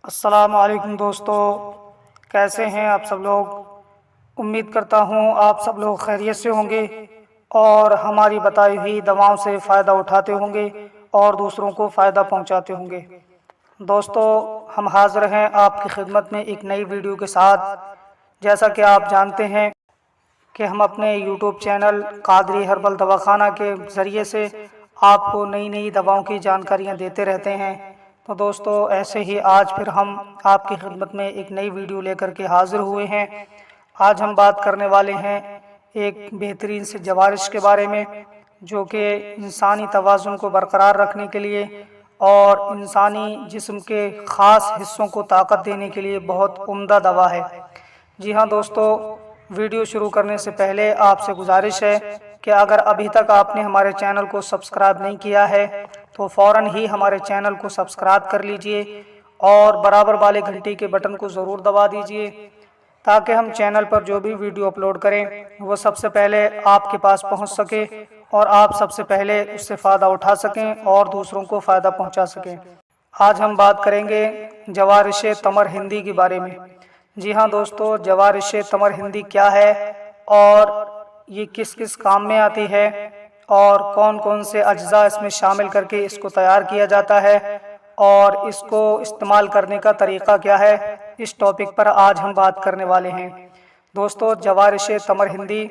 السلام علیکم دوستو، کیسے ہیں آپ سب لوگ؟ امید کرتا ہوں آپ سب لوگ خیریت سے ہوں گے اور ہماری بتائی ہوئی دواؤں سے فائدہ اٹھاتے ہوں گے اور دوسروں کو فائدہ پہنچاتے ہوں گے۔ دوستو، ہم حاضر ہیں آپ کی خدمت میں ایک نئی ویڈیو کے ساتھ۔ جیسا کہ آپ جانتے ہیں کہ ہم اپنے یوٹیوب چینل قادری ہربل دواخانہ کے ذریعے سے آپ کو نئی دواؤں کی جانکاریاں دیتے رہتے ہیں۔ تو دوستو، ایسے ہی آج پھر ہم آپ کی خدمت میں ایک نئی ویڈیو لے کر کے حاضر ہوئے ہیں۔ آج ہم بات کرنے والے ہیں ایک بہترین سے جوارش کے بارے میں، جو کہ انسانی توازن کو برقرار رکھنے کے لیے اور انسانی جسم کے خاص حصوں کو طاقت دینے کے لیے بہت عمدہ دوا ہے۔ جی ہاں دوستو، ویڈیو شروع کرنے سے پہلے آپ سے گزارش ہے کہ اگر ابھی تک آپ نے ہمارے چینل کو سبسکرائب نہیں کیا ہے تو فوراً ہی ہمارے چینل کو سبسکرائب کر لیجئے اور برابر والے گھنٹی کے بٹن کو ضرور دبا دیجئے تاکہ ہم چینل پر جو بھی ویڈیو اپلوڈ کریں وہ سب سے پہلے آپ کے پاس پہنچ سکے اور آپ سب سے پہلے اس سے فائدہ اٹھا سکیں اور دوسروں کو فائدہ پہنچا سکیں۔ آج ہم بات کریں گے جوارش تمر ہندی کے بارے میں۔ جی ہاں دوستو، جوارش تمر ہندی کیا ہے اور یہ کس کس کام میں آتی ہے اور کون کون سے اجزاء اس میں شامل کر کے اس کو تیار کیا جاتا ہے اور اس کو استعمال کرنے کا طریقہ کیا ہے، اس ٹاپک پر آج ہم بات کرنے والے ہیں۔ دوستو، جوارش تمر ہندی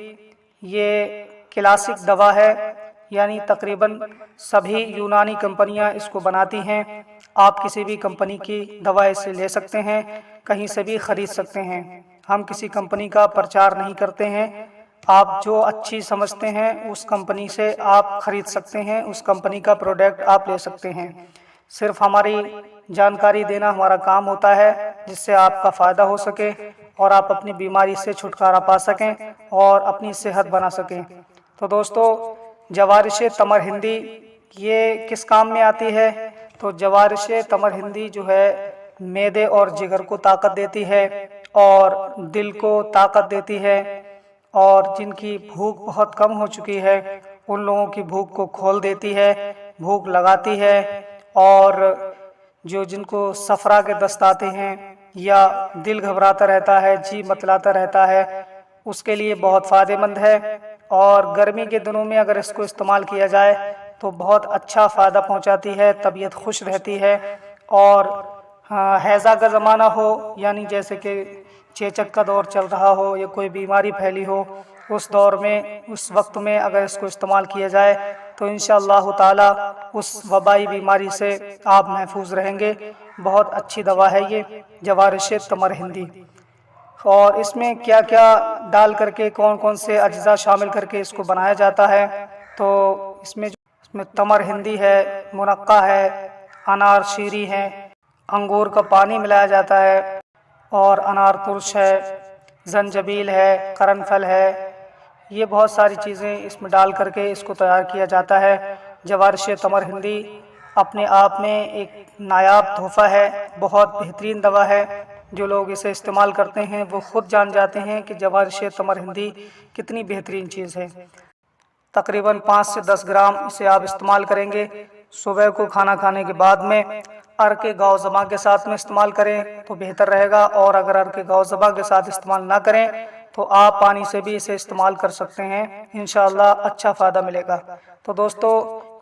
یہ کلاسک دوا ہے، یعنی تقریباً سبھی یونانی کمپنیاں اس کو بناتی ہیں۔ آپ کسی بھی کمپنی کی دوا اس سے لے سکتے ہیں، کہیں سے بھی خرید سکتے ہیں۔ ہم کسی کمپنی کا پرچار نہیں کرتے ہیں، آپ جو اچھی سمجھتے ہیں اس کمپنی سے آپ خرید سکتے ہیں، اس کمپنی کا پروڈکٹ آپ لے سکتے ہیں۔ صرف ہماری جانکاری دینا ہمارا کام ہوتا ہے جس سے آپ کا فائدہ ہو سکے اور آپ اپنی بیماری سے چھٹکارا پا سکیں اور اپنی صحت بنا سکیں۔ تو دوستو، جوارش تمر ہندی یہ کس کام میں آتی ہے؟ تو جوارش تمر ہندی جو ہے معدے اور جگر کو طاقت دیتی ہے اور دل کو طاقت دیتی ہے، اور جن کی بھوک بہت کم ہو چکی ہے ان لوگوں کی بھوک کو کھول دیتی ہے، بھوک لگاتی ہے، اور جن کو صفرا کے دست آتے ہیں یا دل گھبراتا رہتا ہے، جی متلاتا رہتا ہے، اس کے لیے بہت فائدہ مند ہے۔ اور گرمی کے دنوں میں اگر اس کو استعمال کیا جائے تو بہت اچھا فائدہ پہنچاتی ہے، طبیعت خوش رہتی ہے، اور ہیضہ کا زمانہ ہو، یعنی جیسے کہ چیچک کا دور چل رہا ہو یا کوئی بیماری پھیلی ہو، اس دور میں اس وقت میں اگر اس کو استعمال کیا جائے تو انشاءاللہ تعالی اس وبائی بیماری سے آپ محفوظ رہیں گے۔ بہت اچھی دوا ہے یہ جوارش تمر ہندی۔ اور اس میں کیا کیا ڈال کر کے کون کون سے اجزاء شامل کر کے اس کو بنایا جاتا ہے؟ تو اس میں تمر ہندی ہے، منقع ہے، انار شیری ہے، انگور کا پانی ملایا جاتا ہے، اور انار ترش ہے، زنجبیل ہے، قرن پھل ہے۔ یہ بہت ساری چیزیں اس میں ڈال کر کے اس کو تیار کیا جاتا ہے۔ جوارش تمر ہندی اپنے آپ میں ایک نایاب تحفہ ہے، بہت بہترین دوا ہے۔ جو لوگ اسے استعمال کرتے ہیں وہ خود جان جاتے ہیں کہ جوارش تمر ہندی کتنی بہترین چیز ہے۔ تقریباً 5 سے 10 گرام اسے آپ استعمال کریں گے۔ صبح کو کھانا کھانے کے بعد میں عرق گاؤ زباں کے ساتھ میں استعمال کریں تو بہتر رہے گا، اور اگر عرق گاؤ زباں کے ساتھ استعمال نہ کریں تو آپ پانی سے بھی اسے استعمال کر سکتے ہیں، انشاءاللہ اچھا فائدہ ملے گا۔ تو دوستو،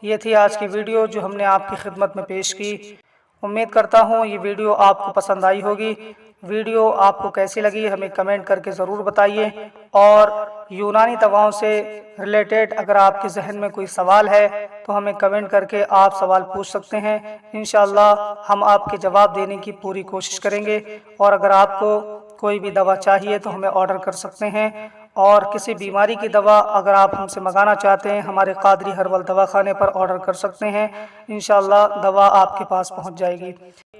یہ تھی آج کی ویڈیو جو ہم نے آپ کی خدمت میں پیش کی۔ امید کرتا ہوں یہ ویڈیو آپ کو پسند آئی ہوگی۔ ویڈیو آپ کو کیسی لگی ہمیں کمنٹ کر کے ضرور بتائیے، اور یونانی دواؤں سے ریلیٹڈ اگر آپ کے ذہن میں کوئی سوال ہے تو ہمیں کمنٹ کر کے آپ سوال پوچھ سکتے ہیں، انشاءاللہ ہم آپ کے جواب دینے کی پوری کوشش کریں گے۔ اور اگر آپ کو کوئی بھی دوا چاہیے تو ہمیں آرڈر کر سکتے ہیں، اور کسی بیماری کی دوا اگر آپ ہم سے منگانا چاہتے ہیں ہمارے قادری ہربل دواخانے پر آرڈر کر سکتے ہیں، انشاءاللہ دوا آپ کے پاس پہنچ جائے گی۔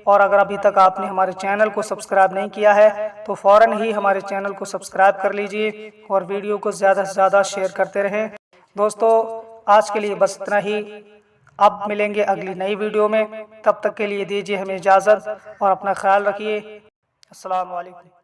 اور اگر ابھی تک آپ نے ہمارے چینل کو سبسکرائب نہیں کیا ہے تو فوراً ہی ہمارے چینل کو سبسکرائب کر لیجئے اور ویڈیو کو زیادہ سے زیادہ شیئر کرتے رہیں۔ دوستو، آج کے لیے بس اتنا ہی، اب ملیں گے اگلی نئی ویڈیو میں، تب تک کے لیے دیجیے ہمیں اجازت اور اپنا خیال رکھیے۔ السلام علیکم۔